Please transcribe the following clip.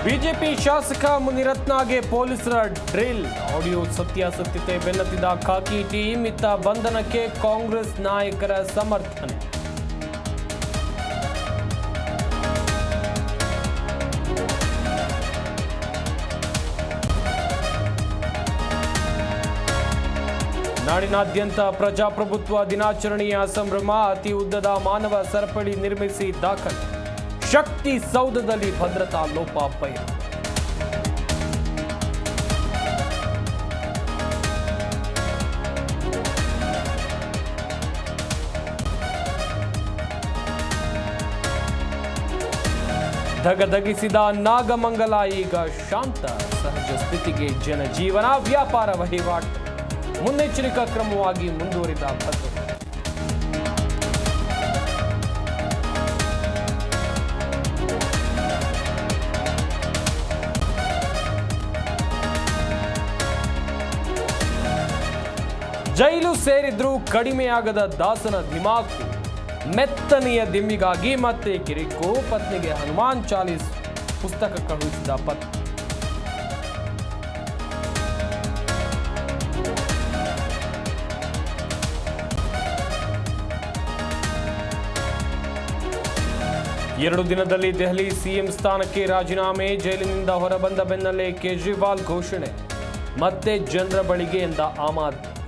BJP ಶಾಸಕ ಮುನಿರತ್ನಗೆ ಪೊಲೀಸರ drill. Audio ಸತ್ಯಾಸತ್ಯತೆ ಬೆನ್ನತ್ತಿದ ಖಾಕಿ team. ಇತ್ತ ಬಂಧನಕ್ಕೆ ಕಾಂಗ್ರೆಸ್ ನಾಯಕರ ಸಮರ್ಥನೆ. ನಾಡಿನಾದ್ಯಂತ ಪ್ರಜಾಪ್ರಭುತ್ವ ದಿನಾಚರಣೆಯ ಸಂಭ್ರಮ. ಅತಿ ಉದ್ದದ ಮಾನವ ಸರಪಳಿ ನಿರ್ಮಿಸಿ ದಾಖಲೆ. ಶಕ್ತಿ ಸೌಧದಲ್ಲಿ ಭದ್ರತಾ ಲೋಪ ಬಯಲು. ಧಗಧಗಿಸಿದ ನಾಗಮಂಗಲ ಈಗ ಶಾಂತ. ಸಹಜ ಸ್ಥಿತಿಗೆ ಜನಜೀವನ, ವ್ಯಾಪಾರ ವಹಿವಾಟು ಮುನ್ನೆಚ್ಚರಿಕಾ ಕ್ರಮವಾಗಿ ಮುಂದುವರಿದ ಭದ್ರತೆ. ಜೈಲು ಸೇರಿದ್ರೂ ಕಡಿಮೆಯಾಗದ ದಾಸನ ದಿಮಾಕು. ಮೆತ್ತನೆಯ ದಿಮ್ಮಿಗಾಗಿ ಮತ್ತೆ ಕಿರಿಕು. ಪತ್ನಿಗೆ ಹನುಮಾನ್ ಚಾಲೀಸ್ ಪುಸ್ತಕ ಕಳುಹಿಸಿದ ಪತ್ನಿ. ಎರಡು ದಿನದಲ್ಲಿ ದೆಹಲಿ ಸಿಎಂ ಸ್ಥಾನಕ್ಕೆ ರಾಜೀನಾಮೆ. ಜೈಲಿನಿಂದ ಹೊರಬಂದ ಬೆನ್ನಲ್ಲೇ ಕೇಜ್ರಿವಾಲ್ ಘೋಷಣೆ. ಮತ್ತೆ ಜನರ ಬಳಿಗೆ ಎಂದ ಆಮ್ ಆದ್ಮಿ.